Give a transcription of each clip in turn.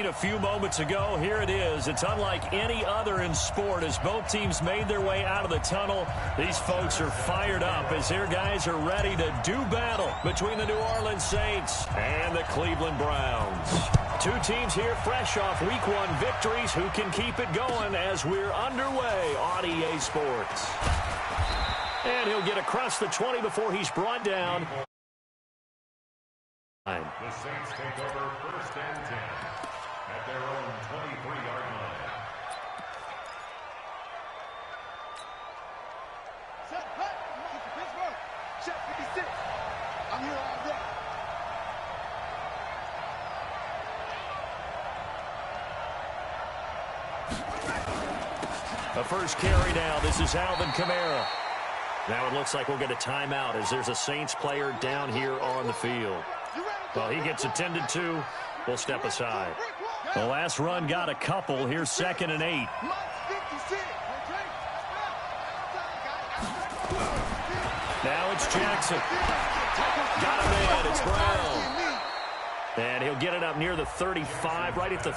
A few moments ago, here it is. It's unlike any other in sport as both teams made their way out of the tunnel. These folks are fired up as their guys are ready to do battle between the New Orleans Saints and the Cleveland Browns. Two teams here fresh off Week 1 victories who can keep it going as we're underway on EA Sports. And he'll get across the 20 before he's brought down. The Saints take over 1st and 10 at their own 23-yard line. Set, hut, Pittsburgh. Check 56. I'm here all day. The first carry now. This is Alvin Kamara. Now it looks like we'll get a timeout as there's a Saints player down here on the field. Well, he gets attended to. We'll step aside. The last run got a couple. Here's 2nd and 8. Now it's Jackson. Got him in. It's Brown. And he'll get it up near the 35, right at the...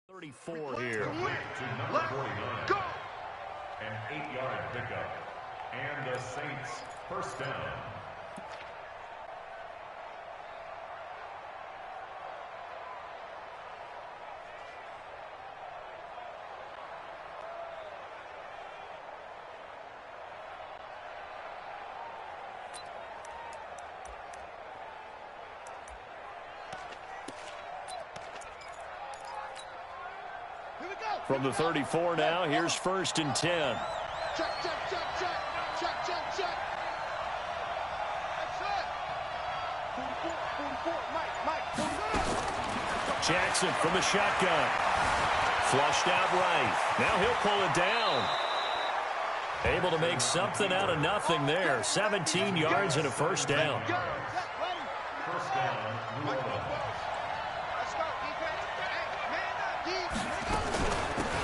...34 here. To number 49. An 8-yard pickup. And the Saints first down. From the 34 now, here's 1st and 10. Check, check, check, check. Check, check, check. That's it. 44, Mike, 44. Jackson from the shotgun. Flushed out right. Now he'll pull it down. Able to make something out of nothing there. 17 yards and a first down. First down, New Orleans.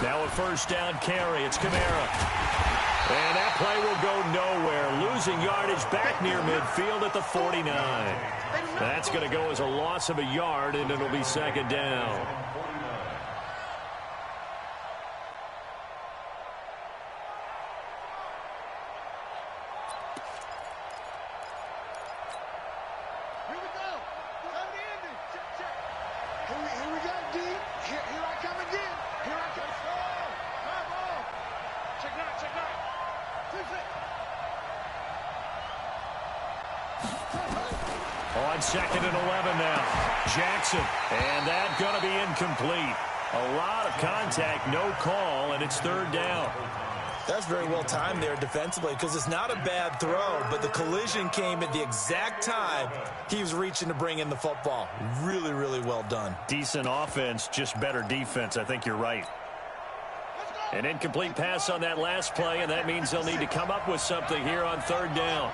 Now a first down carry. It's Kamara. And that play will go nowhere. Losing yardage back near midfield at the 49. That's going to go as a loss of a yard, and it'll be 2nd down. On 2nd and 11 now. Jackson. And that's going to be incomplete. A lot of contact, no call, and it's 3rd down. That's very well timed there defensively because it's not a bad throw, but the collision came at the exact time he was reaching to bring in the football. Really, really well done. Decent offense, just better defense. I think you're right. An incomplete pass on that last play, and that means they'll need to come up with something here on 3rd down.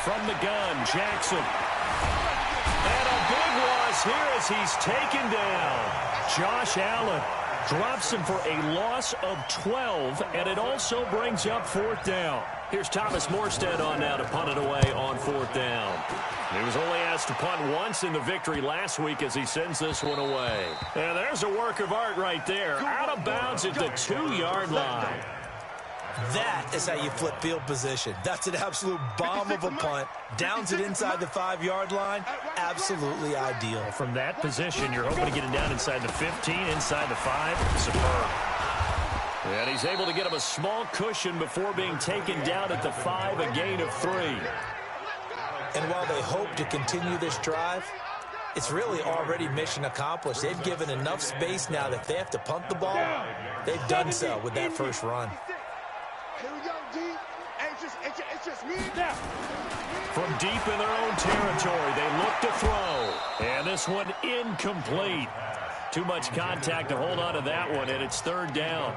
From the gun, Jackson. And a big loss here as he's taken down. Josh Allen drops him for a loss of 12, and it also brings up 4th down. Here's Thomas Morstead on now to punt it away on 4th down. He was only asked to punt once in the victory last week as he sends this one away. And there's a work of art right there. Out of bounds at the 2-yard line. That is how you flip field position. That's an absolute bomb of a punt. Downs it inside the 5-yard line. Absolutely ideal. From that position, you're hoping to get it down inside the 15, inside the 5. Superb. And he's able to get him a small cushion before being taken down at the 5, a gain of 3. And while they hope to continue this drive, it's really already mission accomplished. They've given enough space now that if they have to punt the ball, they've done so with that first run. Here we go, D. It's just me now. From deep in their own territory, they look to throw. And this one incomplete. Too much contact to hold on to that one, and it's 3rd down.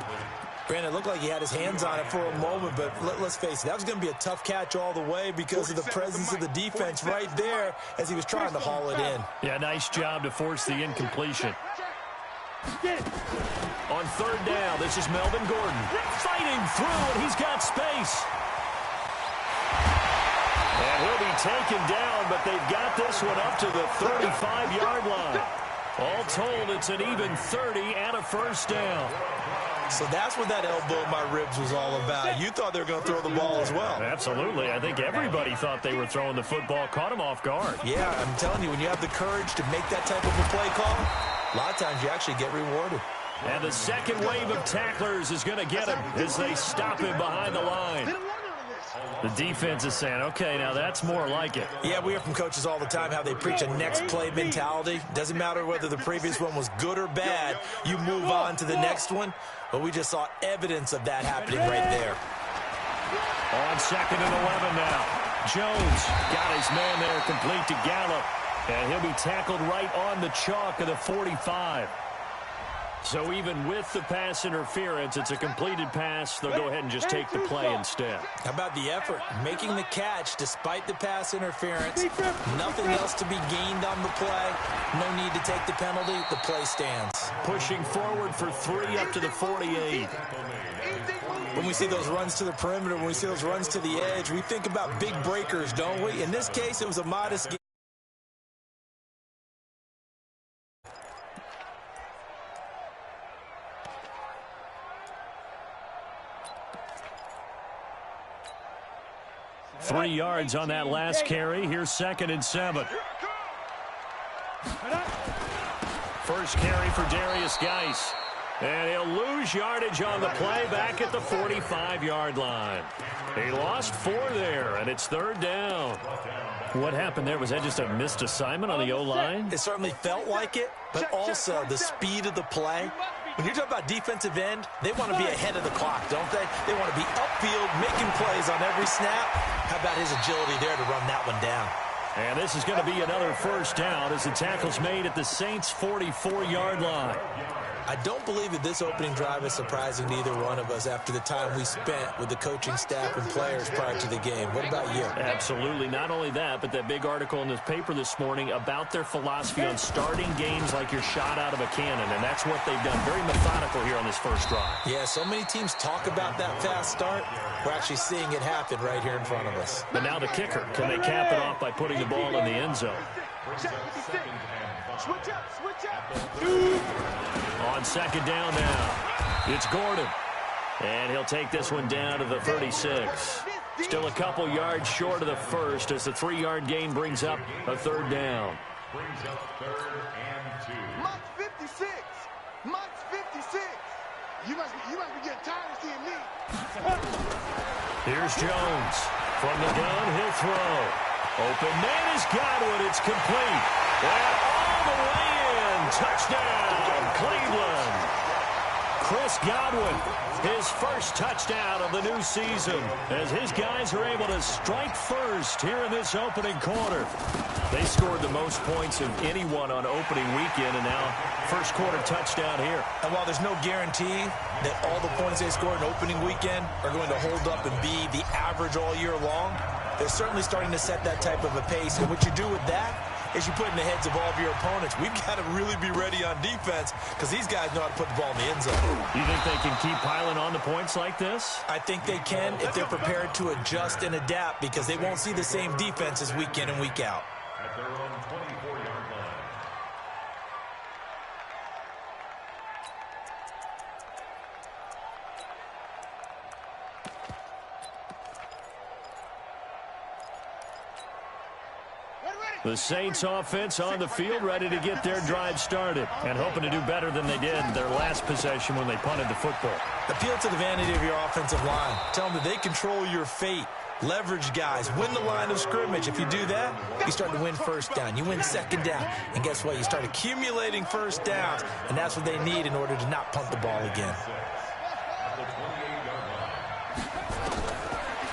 Granted, it looked like he had his hands on it for a moment, but let's face it, that was going to be a tough catch all the way because of the presence of the defense right there as he was trying to haul it in. Yeah, nice job to force the incompletion. On 3rd down, this is Melvin Gordon fighting through, and he's got space. And he'll be taken down, but they've got this one up to the 35-yard line. All told, it's an even 30 and a 1st down. So that's what that elbow in my ribs was all about. You thought they were going to throw the ball as well. Absolutely. I think everybody thought they were throwing the football, caught him off guard. Yeah, I'm telling you, when you have the courage to make that type of a play call, a lot of times you actually get rewarded. And the second wave of tacklers is going to get him as they stop him behind the line. The defense is saying, okay, now that's more like it. Yeah, we hear from coaches all the time how they preach a next play mentality. Doesn't matter whether the previous one was good or bad. You move on to the next one. But we just saw evidence of that happening right there. On 2nd and 11 now. Jones got his man there complete to Gallup. And he'll be tackled right on the chalk of the 45. So even with the pass interference, it's a completed pass. They'll go ahead and just take the play instead. How about the effort? Making the catch despite the pass interference. Nothing else to be gained on the play. No need to take the penalty. The play stands. Pushing forward for 3 up to the 48. When we see those runs to the perimeter, when we see those runs to the edge, we think about big breakers, don't we? In this case, it was a modest game. Three yards on that last carry. Here's 2nd and 7. First carry for Darius Geis. And he'll lose yardage on the play back at the 45-yard line. He lost 4 there, and it's 3rd down. What happened there? Was that just a missed assignment on the O-line? It certainly felt like it, but also the speed of the play. When you're talking about defensive end, they want to be ahead of the clock, don't they? They want to be upfield, making plays on every snap. How about his agility there to run that one down? And this is going to be another 1st down as the tackle's made at the Saints' 44-yard line. I don't believe that this opening drive is surprising to either one of us after the time we spent with the coaching staff and players prior to the game. What about you? Absolutely. Not only that, but that big article in the paper this morning about their philosophy on starting games like you're shot out of a cannon, and that's what they've done. Very methodical here on this first drive. Yeah, so many teams talk about that fast start. We're actually seeing it happen right here in front of us. But now the kicker. Can they cap it off by putting the ball in the end zone? Switch up. On 2nd down now, it's Gordon. And he'll take this one down to the 36. Still a couple yards short of the first as the 3-yard gain brings up a 3rd down. Brings up 3rd and 2. Month 56. You must be getting tired of seeing me. Here's Jones. From the gun, he'll throw. Open man is Godwin. It's complete. And all the way in. Touchdown, Cleveland. Chris Godwin, his first touchdown of the new season, as his guys are able to strike first here in this opening quarter. They scored the most points of anyone on opening weekend, and now first quarter touchdown here. And while there's no guarantee that all the points they score in opening weekend are going to hold up and be the average all year long, they're certainly starting to set that type of a pace. And what you do with that is you put in the heads of all of your opponents, we've got to really be ready on defense because these guys know how to put the ball in the end zone. You think they can keep piling on the points like this? I think they can if they're prepared to adjust and adapt because they won't see the same defenses week in and week out. At their own 24-yard line. Ready. The Saints offense on the field, ready to get their drive started and hoping to do better than they did their last possession when they punted the football. Appeal to the vanity of your offensive line. Tell them that they control your fate. Leverage guys. Win the line of scrimmage. If you do that, you start to win first down. You win second down. And guess what? You start accumulating first downs. And that's what they need in order to not punt the ball again.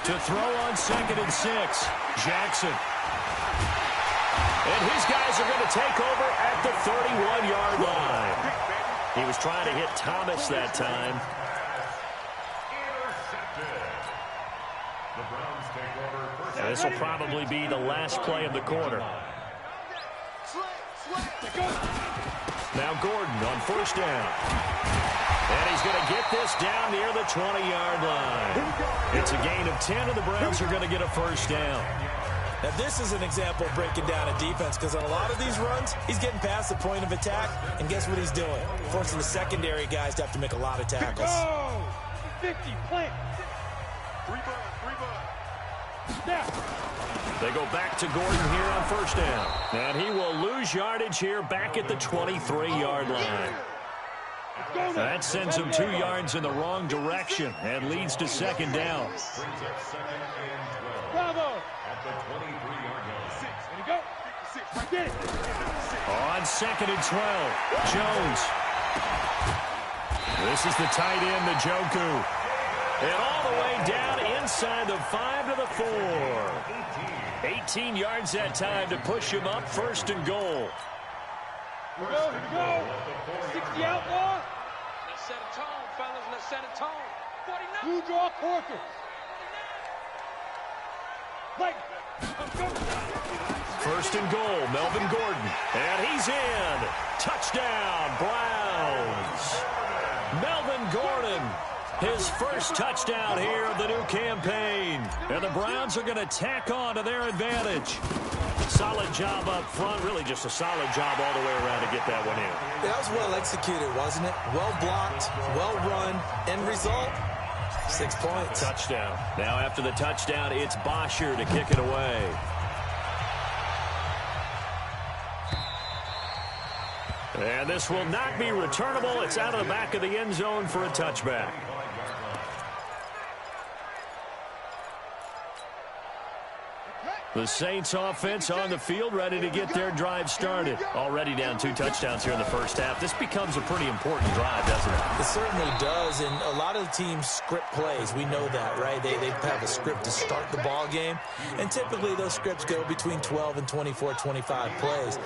To throw on 2nd and 6. Jackson. And his guys are going to take over at the 31-yard line. He was trying to hit Thomas that time. And this will probably be the last play of the quarter. Now Gordon on first down. And he's going to get this down near the 20-yard line. It's a gain of 10, and the Browns are going to get a first down. Now, this is an example of breaking down a defense because on a lot of these runs, he's getting past the point of attack, and guess what he's doing? Forcing the secondary guys to have to make a lot of tackles. Go! 50, plant. 3 bucks. They go back to Gordon here on first down. And he will lose yardage here back at the 23-yard line. That sends him 2 yards in the wrong direction and leads to 2nd down. Bravo! On 2nd and 12, Jones. This is the tight end, Njoku. And all the way down inside the 5 to the 4. 18 yards that time to push him up, 1st and goal. Here we go. 60 outlaw. Let's set a tone, fellas. Let's set a tone. 49. Blue draw quarter. Like, go. 1st and goal, Melvin Gordon. And he's in. Touchdown, Browns. Melvin Gordon, his first touchdown here of the new campaign. And the Browns are going to tack on to their advantage. Solid job up front, really just a solid job all the way around to get that one in. That was well executed, wasn't it? Well blocked, well run. End result, 6 points. Touchdown. Now after the touchdown, it's Bosher to kick it away. And this will not be returnable. It's out of the back of the end zone for a touchback. The Saints offense on the field, ready to get their drive started. Already down 2 touchdowns here in the first half. This becomes a pretty important drive, doesn't it? It certainly does, and a lot of the teams script plays. We know that, right? They have a script to start the ball game, and typically those scripts go between 12 and 24, 25 plays.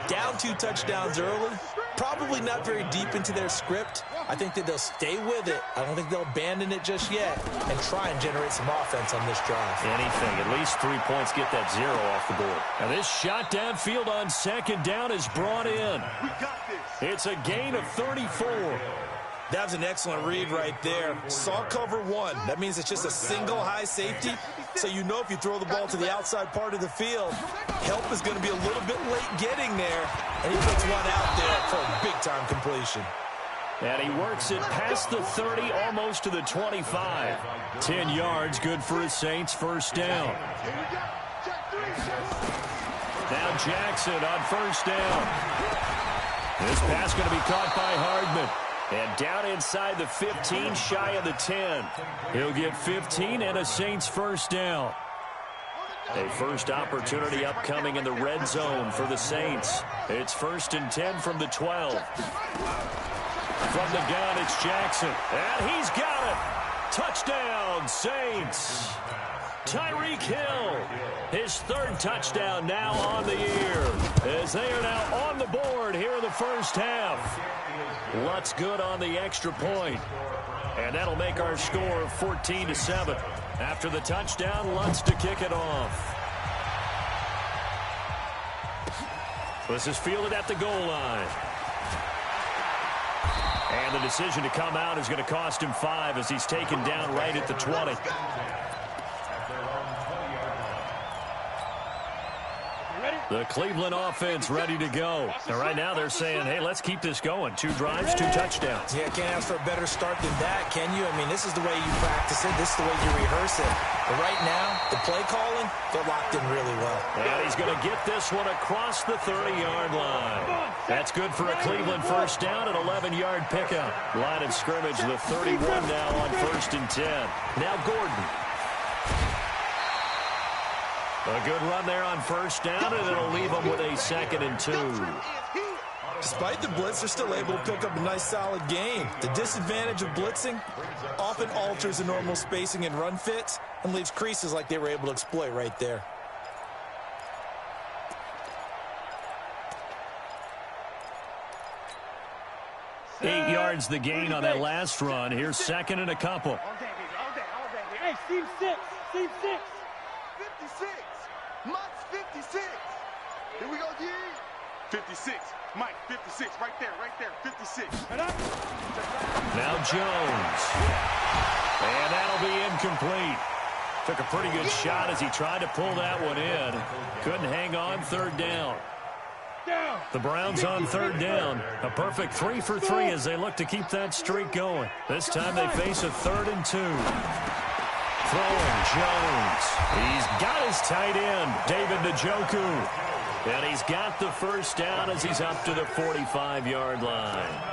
Down 2 touchdowns early, probably not very deep into their script. I think that they'll stay with it. I don't think they'll abandon it just yet and try and generate some offense on this drive. Anything, at least 3 points, get that 0 off the board. Now this shot downfield on 2nd down is brought in. It's a gain of 34. That was an excellent read right there. Saw cover 1. That means it's just a single high safety. So you know if you throw the ball to the outside part of the field, help is going to be a little bit late getting there. And he puts one out there for a big-time completion. And he works it past the 30, almost to the 25. 10 yards, good for his Saints first down. Now Jackson on first down. This pass going to be caught by Hardman. And down inside the 15, shy of the 10. He'll get 15 and a Saints first down. A first opportunity upcoming in the red zone for the Saints. It's 1st and 10 from the 12. From the gun, it's Jackson. And he's got it. Touchdown, Saints. Tyreek Hill, his 3rd touchdown now on the year. As they are now on the board here in the first half. Lutz good on the extra point. And that'll make our score 14-7. After the touchdown, Lutz to kick it off. This is fielded at the goal line. And the decision to come out is going to cost him 5 as he's taken down right at the 20. The Cleveland offense ready to go. And right now they're saying, hey, let's keep this going. 2 drives, 2 touchdowns. Yeah, can't ask for a better start than that, can you? I mean, this is the way you practice it. This is the way you rehearse it. But right now, the play calling, they're locked in really well. And he's going to get this one across the 30-yard line. That's good for a Cleveland first down, an 11-yard pickup. Line of scrimmage, the 31 now on 1st and 10. Now Gordon. A good run there on first down, and it'll leave them with a 2nd and 2. Despite the blitz, they're still able to pick up a nice, solid gain. The disadvantage of blitzing often alters the normal spacing and run fits and leaves creases like they were able to exploit right there. Eight yards the gain on that last run. Here's 2nd and a couple. All day, baby. All day. All day, baby. Hey, seam 6. Seam 6. 56. Mike's 56. Here we go, G. 56. Mike, 56. Right there. Right there. 56. Now Jones. And that'll be incomplete. Took a pretty good shot as he tried to pull that one in. Couldn't hang on 3rd down. The Browns on 3rd down. A perfect 3 for 3 as they look to keep that streak going. This time they face a 3rd and 2. Throwing Jones. He's got his tight end, David Njoku. And he's got the first down as he's up to the 45-yard line.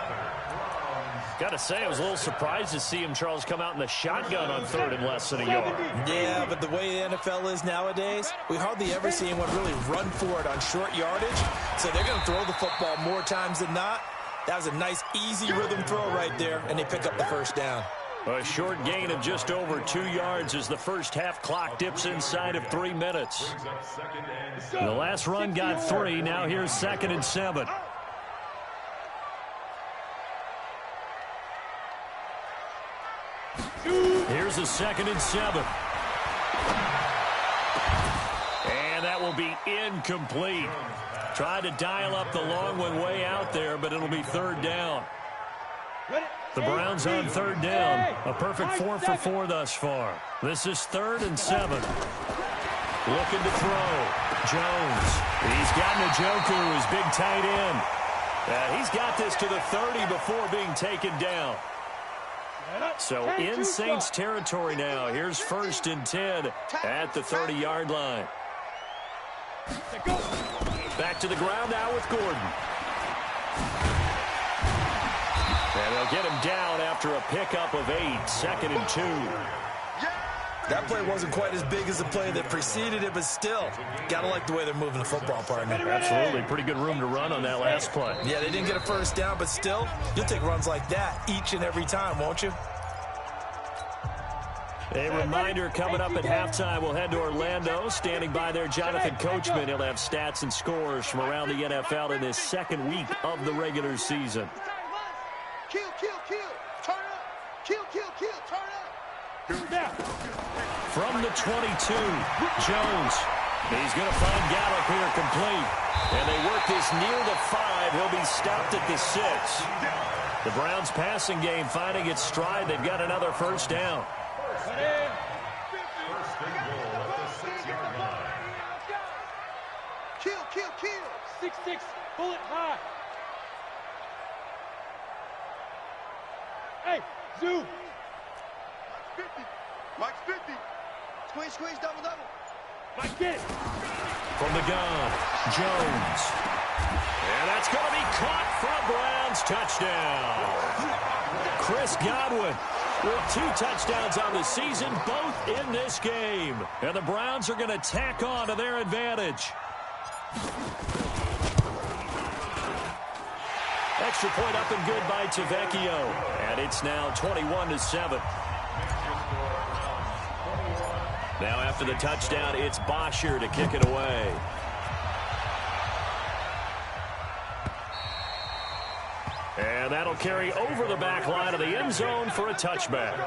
Got to say, I was a little surprised to see him, Charles, come out in the shotgun on 3rd and less than a yard. Yeah, but the way the NFL is nowadays, we hardly ever see anyone really run for it on short yardage. So they're going to throw the football more times than not. That was a nice, easy rhythm throw right there, and they pick up the first down. A short gain of just over 2 yards as the first half clock dips inside of 3 minutes. The last run got 3. Now here's 2nd and 7. Here's a 2nd and 7. And that will be incomplete. Tried to dial up the long one way out there, but it'll be 3rd down. The Browns on 3rd down. A perfect 4 for 4 thus far. This is 3rd and 7. Looking to throw. Jones. He's got Njoku, his big tight end. He's got this to the 30 before being taken down. So in Saints territory now. Here's 1st and 10 at the 30-yard line. Back to the ground now with Gordon. And they'll get him down after a pickup of 8. 2nd and 2. That play wasn't quite as big as the play that preceded it, but still, gotta like the way they're moving the football, partner. Absolutely. Pretty good room to run on that last play. Yeah, they didn't get a first down, but still, you'll take runs like that each and every time, won't you? A reminder, coming up at halftime, we'll head to Orlando. Standing by there, Jonathan Coachman. He'll have stats and scores from around the NFL in this 2nd week of the regular season. Kill, kill, kill. Turn up. Kill, kill, kill. Turn up. From the 22, Jones. He's going to find Gallup here complete. And they work this near the 5. He'll be stopped at the 6. The Browns passing game finding its stride. They've got another first down. First and goal at the 6-yard line. Kill, kill, kill. 6-6, bullet high. Hey, Zoo. 50. Mike's 50. Squeeze, squeeze, double, double. Mike, get it. From the gun, Jones. And that's going to be caught for a Browns touchdown. Chris Godwin with 2 touchdowns on the season, both in this game. And the Browns are going to tack on to their advantage. Extra point up and good by Tavecchio. And it's now 21-7. Now after the touchdown, it's Bosher to kick it away. And that'll carry over the back line of the end zone for a touchback.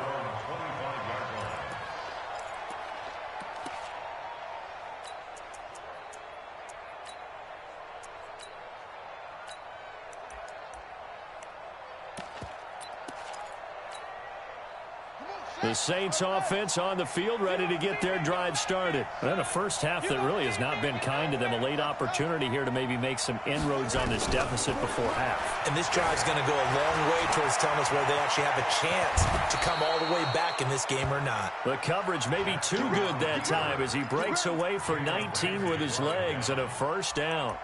The Saints offense on the field, ready to get their drive started. And a first half that really has not been kind to them. A late opportunity here to maybe make some inroads on this deficit before half. And this drive's going to go a long way towards telling us whether they actually have a chance to come all the way back in this game or not. The coverage may be too good that time as he breaks away for 19 with his legs and a first down.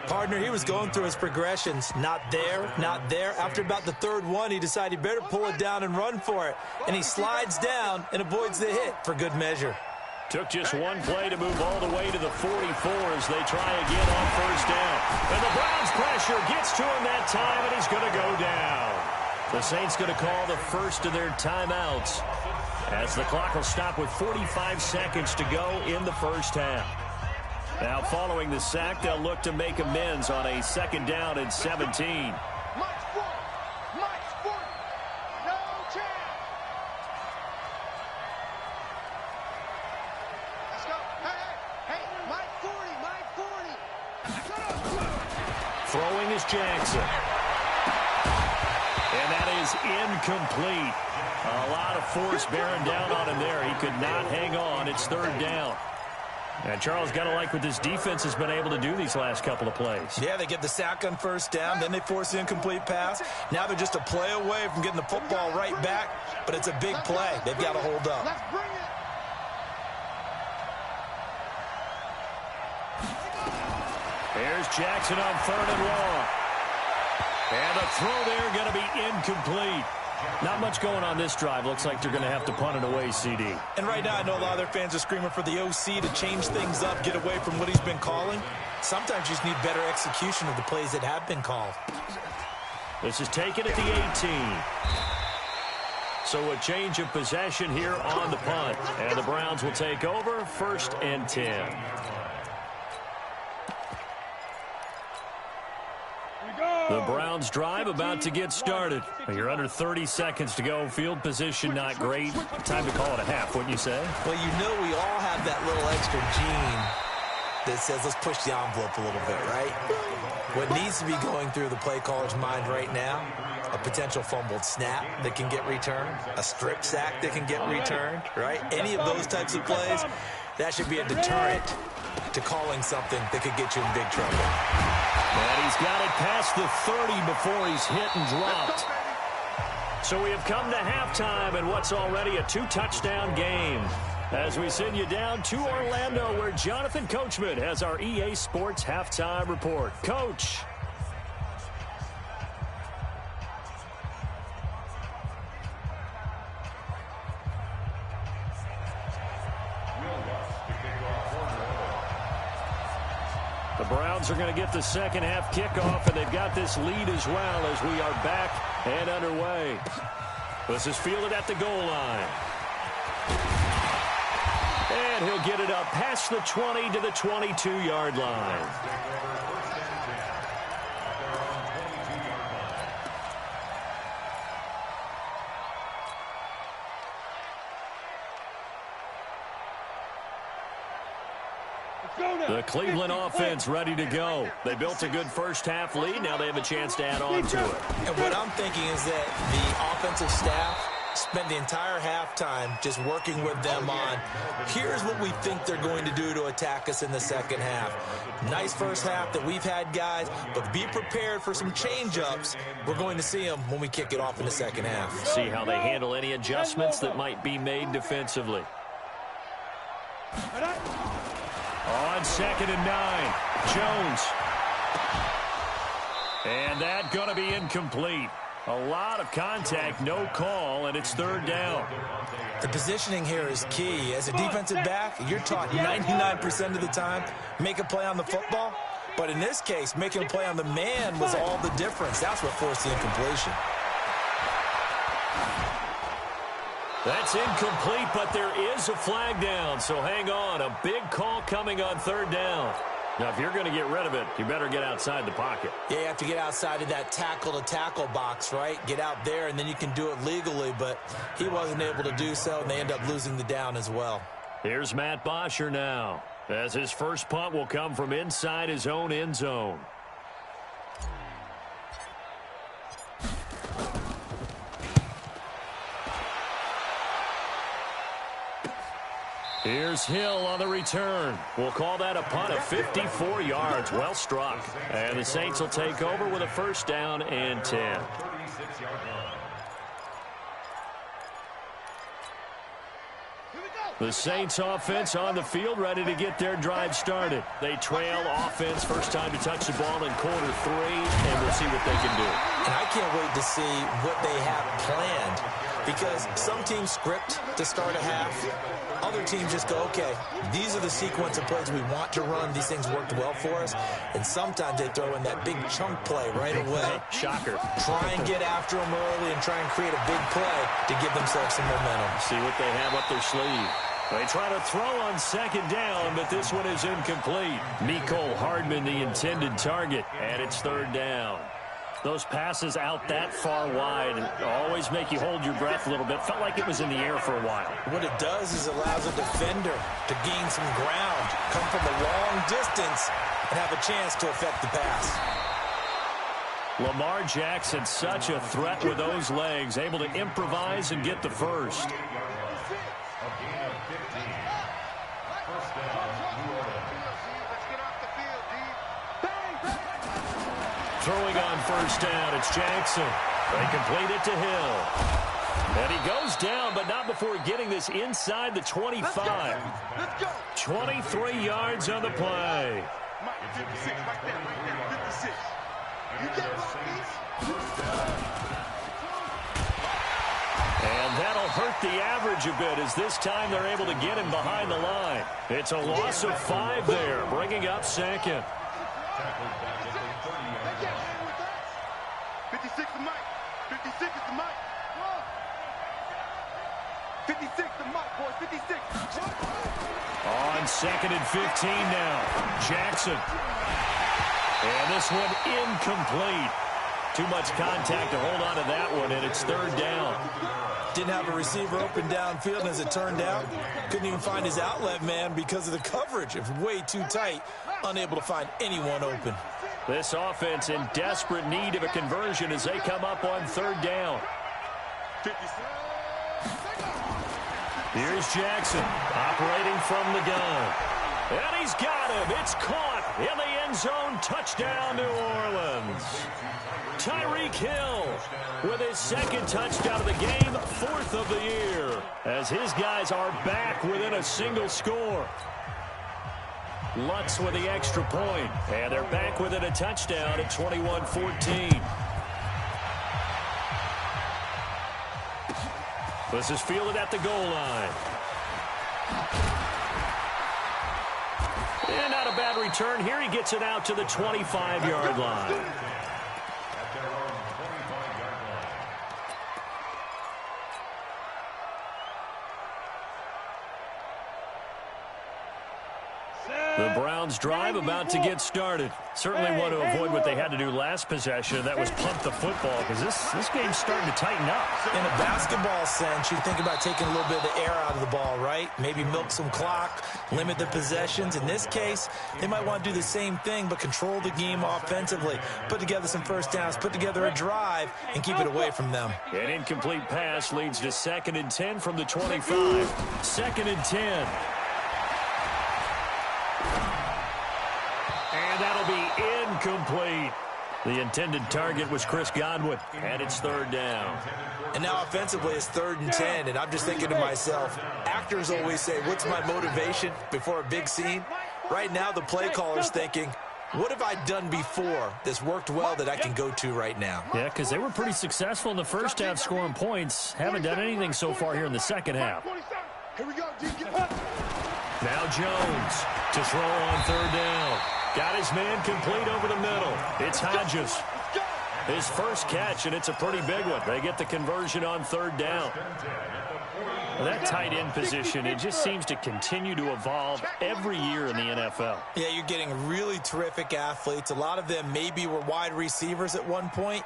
Partner, he was going through his progressions. Not there, not there. After about the third one, he decided he better pull it down and run for it. And he slides down and avoids the hit for good measure. Took just one play to move all the way to the 44 as they try again on first down. And the Browns pressure gets to him that time, and he's going to go down. The Saints going to call the first of their timeouts as the clock will stop with 45 seconds to go in the first half. Now following the sack, they'll look to make amends on a second down and 17. Throwing is Jackson. And that is incomplete. A lot of force bearing down on him there. He could not hang on. It's third down. And Charles, got to like what this defense has been able to do these last couple of plays. Yeah, they get the sack on first down, then they force the incomplete pass. Now they're just a play away from getting the football right back, but it's a big play. They've got to hold up. Let's bring it. Here's Jackson on third and long. And the throw there going to be incomplete. Not much going on this drive. Looks like they're going to have to punt it away, CD. And right now, I know a lot of their fans are screaming for the OC to change things up, get away from what he's been calling. Sometimes you just need better execution of the plays that have been called. This is taken at the 18. So a change of possession here on the punt. And the Browns will take over first and 10. The Browns drive about to get started. You're under 30 seconds to go. Field position not great. Time to call it a half, wouldn't you say? Well, you know we all have that little extra gene that says let's push the envelope a little bit, right? What needs to be going through the play caller's mind right now, a potential fumbled snap that can get returned, a strip sack that can get returned, right? Any of those types of plays, that should be a deterrent to calling something that could get you in big trouble. And he's got it past the 30 before he's hit and dropped. So we have come to halftime in what's already a two-touchdown game. As we send you down to Orlando, where Jonathan Coachman has our EA Sports halftime report. Coach. The Browns are going to get the second half kickoff, and they've got this lead as well as we are back and underway. This is fielded at the goal line. And he'll get it up past the 20 to the 22-yard line. The Cleveland offense ready to go. They built a good first half lead. Now they have a chance to add on to it. And what I'm thinking is that the offensive staff spent the entire halftime just working with them on, here's what we think they're going to do to attack us in the second half. Nice first half that we've had, guys, but be prepared for some change-ups. We're going to see them when we kick it off in the second half. See how they handle any adjustments that might be made defensively. On second and 9, Jones. And that going to be incomplete. A lot of contact, no call, and it's third down. The positioning here is key. As a defensive back, you're taught 99% of the time, make a play on the football. But in this case, making a play on the man was all the difference. That's what forced the incompletion. That's incomplete, but there is a flag down, so hang on. A big call coming on third down. Now, if you're going to get rid of it, you better get outside the pocket. Yeah, you have to get outside of that tackle-to-tackle box, right? Get out there, and then you can do it legally, but he wasn't able to do so, and they end up losing the down as well. Here's Matt Bosher now, as his first punt will come from inside his own end zone. Here's Hill on the return. We'll call that a punt of 54 yards. Well struck. And the Saints will take over with a first down and 10. The Saints offense on the field, ready to get their drive started. They trail offense, first time to touch the ball in quarter 3, and we'll see what they can do. And I can't wait to see what they have planned, because some teams script to start a half. Other teams just go, okay, these are the sequence of plays we want to run. These things worked well for us. And sometimes they throw in that big chunk play right away. Shocker. Try and get after them early and try and create a big play to give themselves some momentum. See what they have up their sleeve. They try to throw on second down, but this one is incomplete. Mecole Hardman, the intended target, and it's third down. Those passes out that far wide always make you hold your breath a little bit. Felt like it was in the air for a while. What it does is allows a defender to gain some ground, come from a long distance, and have a chance to affect the pass. Lamar Jackson, such a threat with those legs, able to improvise and get the first. Throwing on first down, it's Jackson. They complete it to Hill. And he goes down, but not before getting this inside the 25. Let's go. 23 yards on the play. Mike, 56, right there, 56. You get And that'll hurt the average a bit, as this time they're able to get him behind the line. It's a loss of 5 there, bringing up second. 56 to Mike. 56 is the Mike. 56 to Mike, boys. 56. On second and 15 now. Jackson. And this one incomplete. Too much contact to hold on to that one, and it's third down. Didn't have a receiver open downfield, and as it turned out, couldn't even find his outlet man because of the coverage. It was way too tight, unable to find anyone open. This offense in desperate need of a conversion as they come up on third down. 56. Here's Jackson operating from the gun. And he's got him. It's caught in the end zone. Touchdown, New Orleans. Tyreek Hill with his second touchdown of the game, 4th of the year, as his guys are back within a single score. Lutz with the extra point, and they're back within a touchdown at 21-14. This is fielded at the goal line. And not a bad return here. He gets it out to the 25-yard line. The Browns drive about to get started. Certainly want to avoid what they had to do last possession. That was punt the football, because this game's starting to tighten up. In a basketball sense, you think about taking a little bit of the air out of the ball, right? Maybe milk some clock, limit the possessions. In this case, they might want to do the same thing, but control the game offensively. Put together some first downs, put together a drive, and keep it away from them. An incomplete pass leads to 2nd and 10 from the 25. 2nd and 10. And that'll be incomplete. The intended target was Chris Godwin, and it's third down. And now offensively it's 3rd and 10, and I'm just thinking to myself, actors always say, what's my motivation before a big scene? Right now the play caller's thinking, what have I done before that's worked well that I can go to right now? Yeah, because they were pretty successful in the first half scoring points. Haven't done anything so far here in the second half. Here we go, Now Jones to throw on third down. Got his man complete over the middle. It's Hodges. His first catch, and it's a pretty big one. They get the conversion on third down. That tight end position, it just seems to continue to evolve every year in the NFL. Yeah, you're getting really terrific athletes. A lot of them maybe were wide receivers at one point.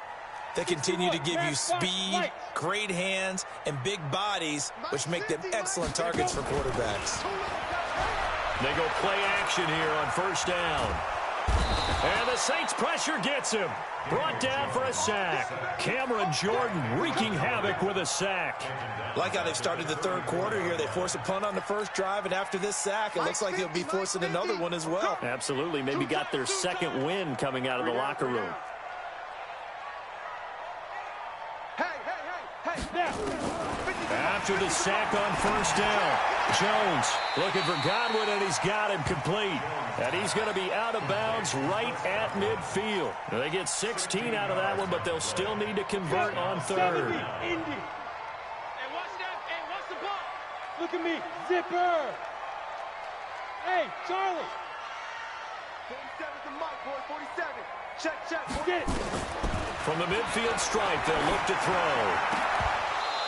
They continue to give you speed, great hands, and big bodies, which make them excellent targets for quarterbacks. They go play action here on first down. And the Saints pressure gets him. Brought down for a sack. Cameron Jordan wreaking havoc with a sack. Like how they've started the third quarter here. They force a punt on the first drive, and after this sack, it looks like they'll be forcing another one as well. Absolutely. Maybe got their second win coming out of the locker room. After the sack on first down, Jones looking for Godwin, and he's got him complete. And he's going to be out of bounds right at midfield. They get 16 out of that one, but they'll still need to convert on third. Hey, watch that. Hey, watch the ball. Look at me. Zipper. Hey, Charlie. 47 to Mike, boy. 47. Check. Get it. From the midfield stripe, they'll look to throw.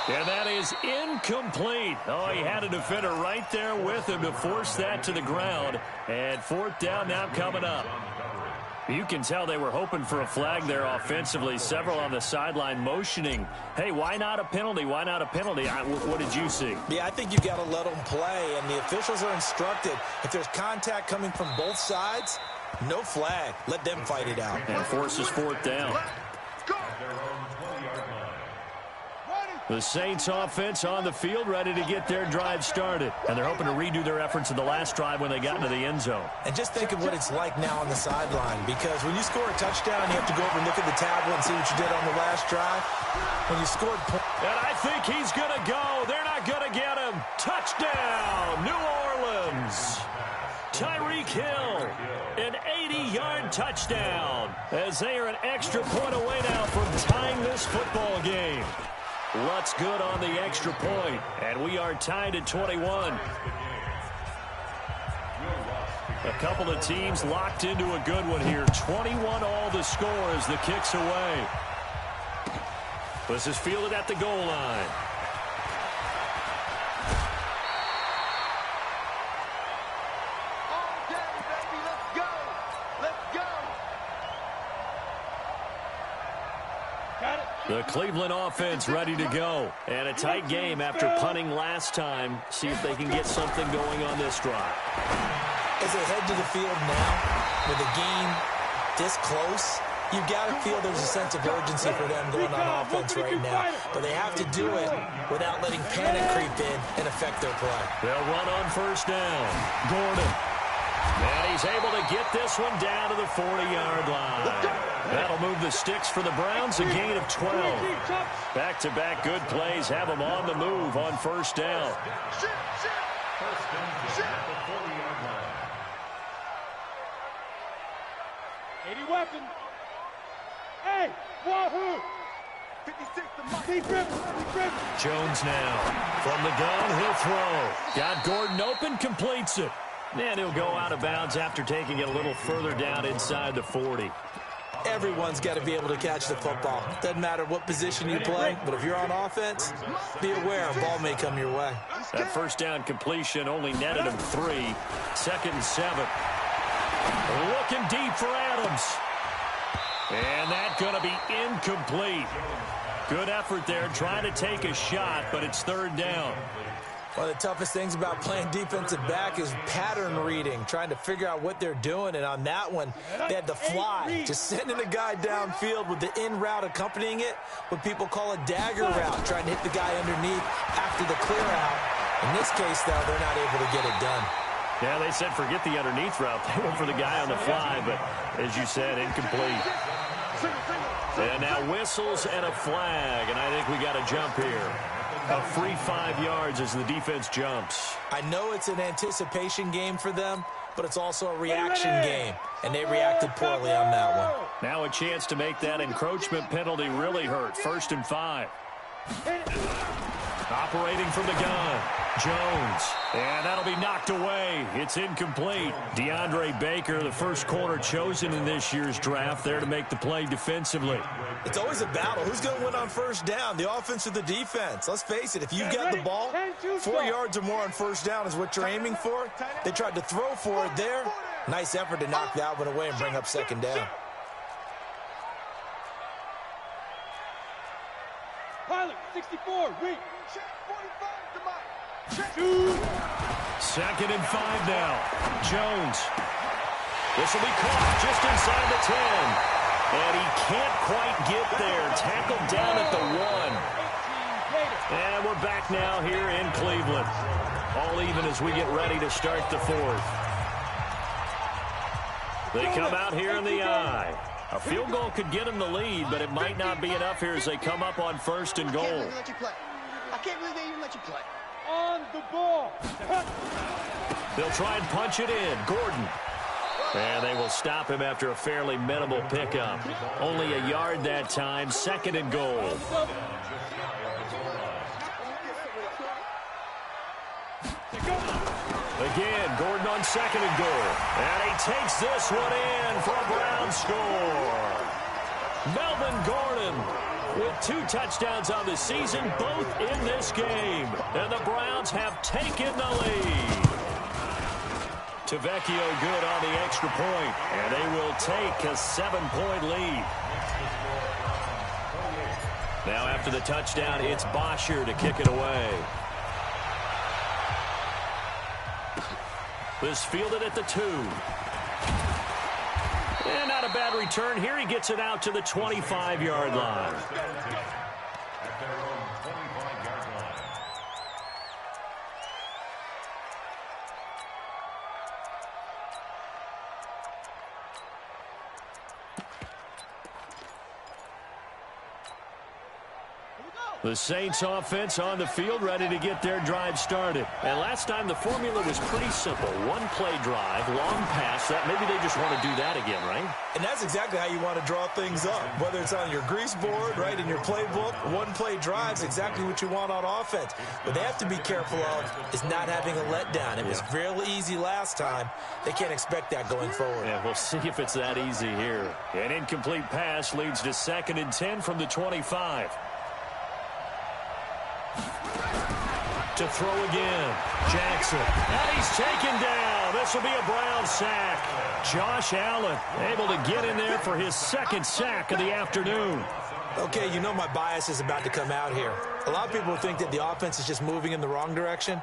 And that is incomplete. Oh, he had a defender right there with him to force that to the ground. And fourth down now coming up. You can tell they were hoping for a flag there offensively. Several on the sideline motioning. Hey, why not a penalty? Why not a penalty? What did you see? Yeah, I think you got to let them play. And the officials are instructed, if there's contact coming from both sides, no flag. Let them fight it out. And forces fourth down. The Saints offense on the field, ready to get their drive started. And they're hoping to redo their efforts in the last drive when they got into the end zone. And just think of what it's like now on the sideline, because when you score a touchdown, you have to go over and look at the tablet and see what you did on the last drive. When you scored... And I think he's going to go. They're not going to get him. Touchdown, New Orleans. Tyreek Hill, an 80-yard touchdown, as they are an extra point away now from tying this football game. Lutz good on the extra point, and we are tied at 21. A couple of teams locked into a good one here. 21 all the score as the kick's away. This is fielded at the goal line. The Cleveland offense ready to go. And a tight game after punting last time. See if they can get something going on this drive. As they head to the field now, with a game this close, you've got to feel there's a sense of urgency for them going on offense right now. But they have to do it without letting panic creep in and affect their play. They'll run on first down. Gordon. And he's able to get this one down to the 40-yard line. That'll move the sticks for the Browns, a gain of 12. Back-to-back good plays have them on the move on first down. Weapon. Hey, wahoo! 56 to Mike. Jones now. From the gun, he'll throw. Got Gordon open, completes it. And he'll go out of bounds after taking it a little further down inside the 40. Everyone's got to be able to catch the football. Doesn't matter what position you play, but if you're on offense, be aware a ball may come your way. That first down completion only netted him 3. 2nd and 7. Looking deep for Adams. And that's going to be incomplete. Good effort there, trying to take a shot, but it's third down. One of the toughest things about playing defensive back is pattern reading, trying to figure out what they're doing. And on that one, they had the fly, just sending a guy downfield with the in route accompanying it, what people call a dagger route, trying to hit the guy underneath after the clear out. In this case, though, they're not able to get it done. Yeah, they said forget the underneath route. They went for the guy on the fly, but as you said, incomplete. And now whistles and a flag, and I think we got a jump here. A free 5 yards as the defense jumps. I know it's an anticipation game for them, but it's also a reaction game, and they reacted poorly on that one. Now a chance to make that encroachment penalty really hurt. 1st and 5. Operating from the gun, Jones. And that'll be knocked away. It's incomplete. DeAndre Baker, the first corner chosen in this year's draft, there to make the play defensively. It's always a battle. Who's going to win on first down, the offense or the defense? Let's face it, if you've got the ball, 4 yards or more on first down is what you're aiming for. They tried to throw for it there. Nice effort to knock that one away and bring up 2nd down. Pilot, 64, read. 2nd and 5 now. Jones. This will be caught just inside the 10. And he can't quite get there. Tackled down at the 1. And we're back now here in Cleveland. All even as we get ready to start the 4th. They come out here in the I. A field goal could get them the lead, but it might not be enough here as they come up on 1st and goal. I can't believe they even let you play. On the ball. They'll try and punch it in. Gordon. And they will stop him after a fairly minimal pickup. Only a yard that time. 2nd and goal. Again, Gordon on 2nd and goal. And he takes this one in for a Brown score. Melvin Gordon with 2 touchdowns on the season, both in this game. And the Browns have taken the lead. Tavecchio good on the extra point, and they will take a 7-point lead. Now after the touchdown, it's Bosher to kick it away. This fielded at the 2. And not a bad return here. He gets it out to the 25-yard line. The Saints offense on the field, ready to get their drive started. And last time the formula was pretty simple. 1-play drive, long pass. That maybe they just want to do that again, right? And that's exactly how you want to draw things up. Whether it's on your grease board, right, in your playbook, 1-play drives, exactly what you want on offense. What they have to be careful of is not having a letdown. It was real easy last time. They can't expect that going forward. Yeah, we'll see if it's that easy here. An incomplete pass leads to 2nd and 10 from the 25. To throw again. Jackson. And he's taken down. This will be a Brown sack. Josh Allen able to get in there for his 2nd sack of the afternoon. Okay, you know my bias is about to come out here. A lot of people think that the offense is just moving in the wrong direction.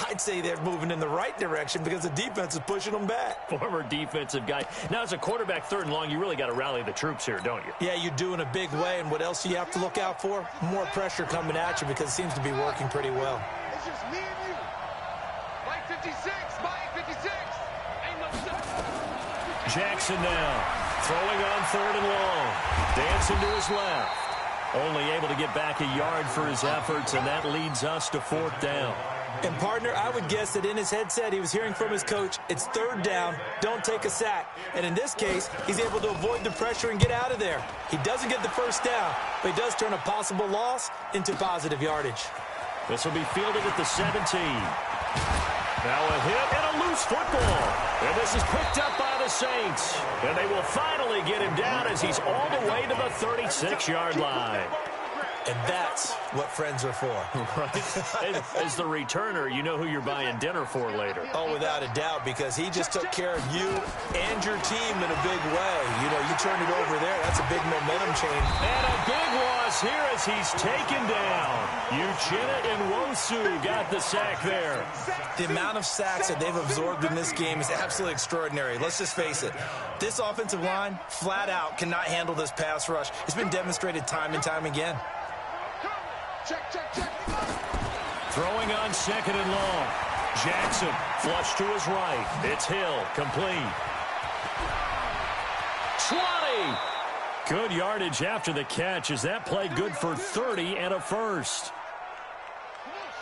I'd say they're moving in the right direction because the defense is pushing them back. Former defensive guy. Now, as a quarterback 3rd and long, you really got to rally the troops here, don't you? Yeah, you do in a big way. And what else do you have to look out for? More pressure coming at you because it seems to be working pretty well. It's just me and you. Mike 56, Mike 56. Ain't no sense. Jackson now. Throwing on 3rd and long. Dancing to his left. Only able to get back a yard for his efforts, and that leads us to 4th down. And, partner, I would guess that in his headset he was hearing from his coach, it's 3rd down, don't take a sack. And in this case, he's able to avoid the pressure and get out of there. He doesn't get the 1st down, but he does turn a possible loss into positive yardage. This will be fielded at the 17. Now a hit and a loose football. And this is picked up by the Saints. And they will finally get him down as he's all the way to the 36-yard line. And that's what friends are for. Right. As the returner, you know who you're buying dinner for later. Oh, without a doubt, because he just took care of you and your team in a big way. You know, you turned it over there. That's a big momentum change. And a big loss here as he's taken down. Uchenna Nwosu got the sack there. The amount of sacks that they've absorbed in this game is absolutely extraordinary. Let's just face it. This offensive line, flat out, cannot handle this pass rush. It's been demonstrated time and time again. Check, check, check. Throwing on 2nd and long. Jackson flush to his right. It's Hill, complete. 20. Good yardage after the catch as that play good for 30 and a 1st.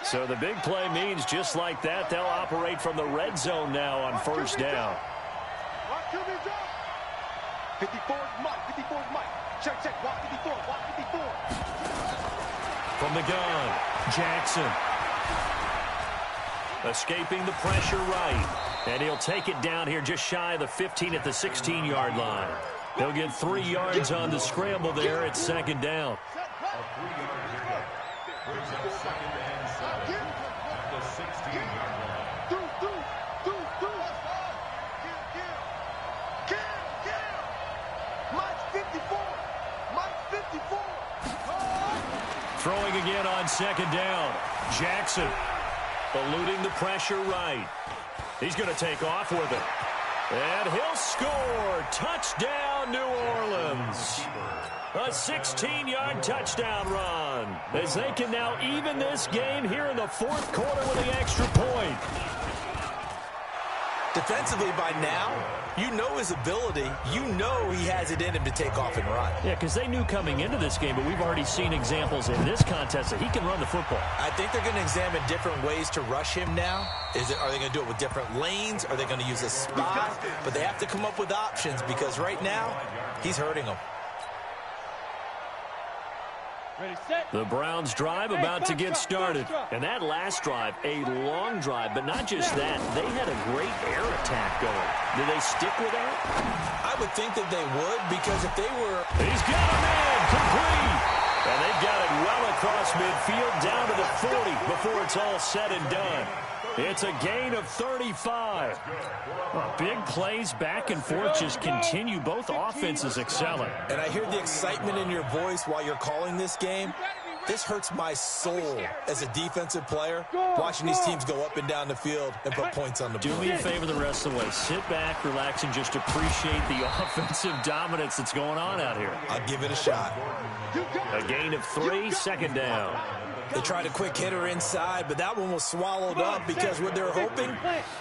So the big play means just like that, they'll operate from the red zone now on 1st down. 54 is Mike, 54 is Mike. Check, check, watch 54, watch 54. From the gun, Jackson. Escaping the pressure right. And he'll take it down here just shy of the 15 at the 16-yard line. He'll get 3 yards on the scramble there at 2nd down. Throwing again on 2nd down. Jackson eluding the pressure right. He's going to take off with it. And he'll score. Touchdown, New Orleans. A 16-yard touchdown run as they can now even this game here in the fourth quarter with the extra point. Defensively by now, you know his ability. You know he has it in him to take off and run. Yeah, because they knew coming into this game, but we've already seen examples in this contest that he can run the football. I think they're going to examine different ways to rush him now. Are they going to do it with different lanes? Are they going to use a spy? But they have to come up with options because right now, he's hurting them. The Browns drive about to get started. And that last drive, a long drive, but not just that. They had a great air attack going. Do they stick with that? I would think that they would because if they were... He's got a man complete. And they've got it well across midfield down to the 40 before it's all said and done. It's a gain of 35. Big plays back and forth just continue. Both offenses excelling. And I hear the excitement in your voice while you're calling this game. This hurts my soul as a defensive player, watching these teams go up and down the field and put points on the board. Do me a favor the rest of the way. Sit back, relax, and just appreciate the offensive dominance that's going on out here. I'll give it a shot. A gain of 3, second down. They tried a quick hitter inside, but that one was swallowed up because what they're hoping,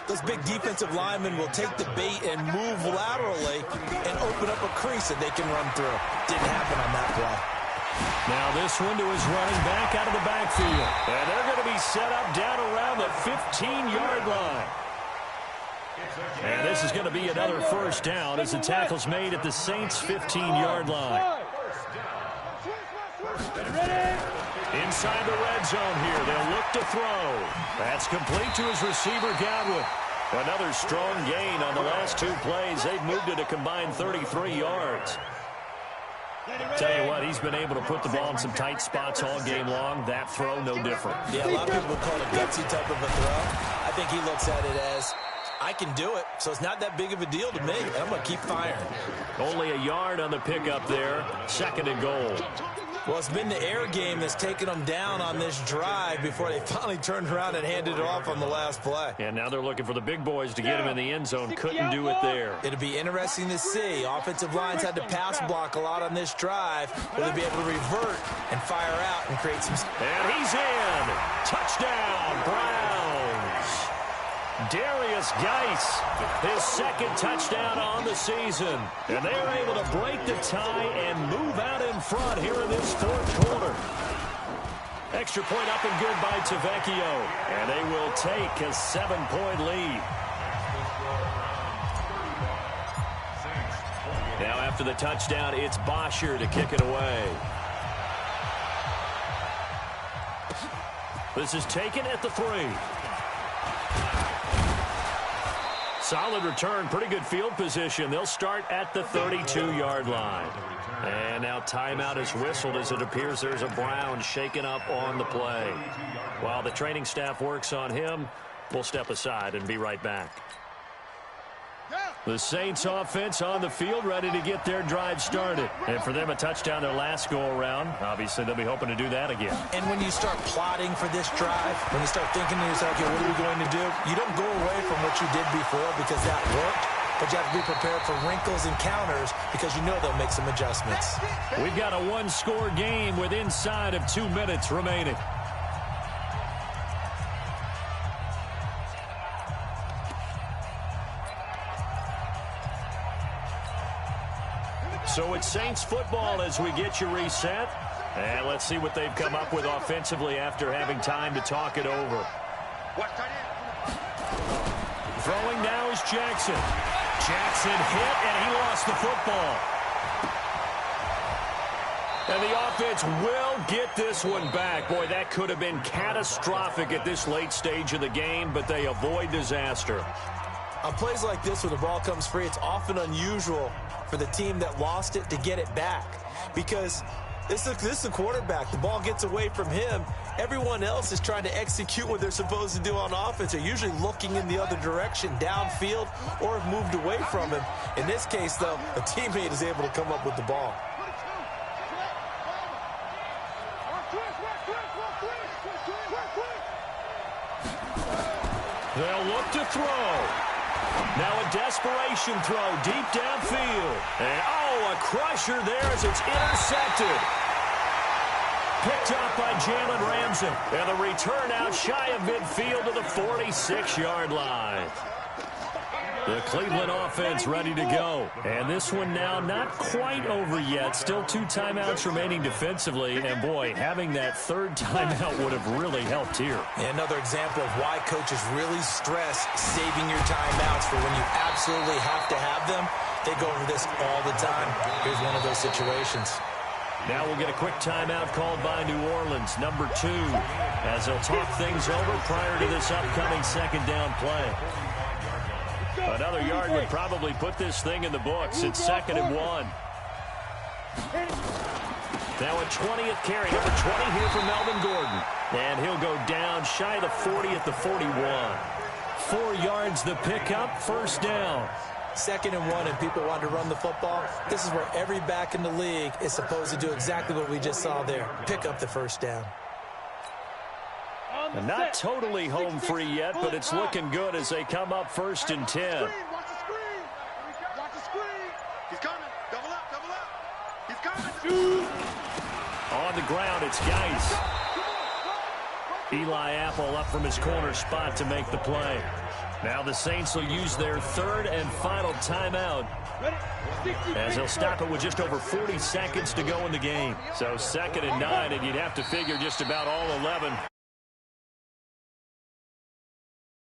those big defensive linemen will take the bait and move laterally and open up a crease that they can run through. Didn't happen on that play. Now this one to his running back out of the backfield. And they're going to be set up down around the 15-yard line. And this is going to be another first down as the tackle's made at the Saints' 15-yard line. Inside the red zone here. They'll look to throw. That's complete to his receiver, Godwin. Another strong gain on the last 2 plays. They've moved it a combined 33 yards. Tell you what, he's been able to put the ball in some tight spots all game long. That throw, no different. Yeah, a lot of people call it a gutsy type of a throw. I think he looks at it as, I can do it, so it's not that big of a deal to me. I'm going to keep firing. Only a yard on the pickup there. Second and goal. Well, it's been the air game that's taken them down on this drive before they finally turned around and handed it off on the last play. And now they're looking for the big boys to get him in the end zone. Couldn't do it there. It'll be interesting to see. Offensive lines had to pass block a lot on this drive. Will they be able to revert and fire out and create some... And he's in. Touchdown, Browns. Darius Geis, his second touchdown on the season. And they are able to break the tie and move out in front here in this fourth quarter. Extra point up and good by Tavecchio. And they will take a 7-point lead. Now after the touchdown, it's Bosher to kick it away. This is taken at the 3. Solid return, pretty good field position. They'll start at the 32-yard line. And now timeout is whistled as it appears there's a Brown shaken up on the play. While the training staff works on him, we'll step aside and be right back. The Saints offense on the field ready to get their drive started. And for them, a touchdown their last go-around. Obviously, they'll be hoping to do that again. And when you start plotting for this drive, when you start thinking to yourself, okay, what are we going to do? You don't go away from what you did before because that worked. But you have to be prepared for wrinkles and counters because you know they'll make some adjustments. We've got a one-score game with inside of 2 minutes remaining. So it's Saints football as we get you reset. And let's see what they've come up with offensively after having time to talk it over. Throwing now is Jackson. Jackson hit, and he lost the football. And the offense will get this one back. Boy, that could have been catastrophic at this late stage of the game, but they avoid disaster. On plays like this, when the ball comes free, it's often unusual for the team that lost it to get it back. Because this is the quarterback. The ball gets away from him. Everyone else is trying to execute what they're supposed to do on offense. They're usually looking in the other direction, downfield, or have moved away from him. In this case, though, a teammate is able to come up with the ball. They'll look to throw. Now a desperation throw deep downfield. And, a crusher there as it's intercepted. Picked up by Jalen Ramsey. And the return out shy of midfield to the 46-yard line. The Cleveland offense ready to go. And this one now not quite over yet. Still 2 timeouts remaining defensively. And, boy, having that third timeout would have really helped here. Another example of why coaches really stress saving your timeouts for when you absolutely have to have them. They go over this all the time. Here's one of those situations. Now we'll get a quick timeout called by New Orleans, number 2, as they'll talk things over prior to this upcoming second down play. Another yard would probably put this thing in the books. It's 2nd and 1. Now a 20th carry, number 20 here for Melvin Gordon. And he'll go down shy of the 40 at the 41. 4 yards the pickup, first down. 2nd and 1, and people want to run the football. This is where every back in the league is supposed to do exactly what we just saw there. Pick up the first down. And not totally home free yet, but it's looking good as they come up 1st and 10. Watch the screen. Watch the screen. He's coming. Double up, double up. He's coming. On the ground, it's Geis. Eli Apple up from his corner spot to make the play. Now the Saints will use their 3rd and final timeout as they'll stop it with just over 40 seconds to go in the game. So 2nd and 9, and you'd have to figure just about all 11.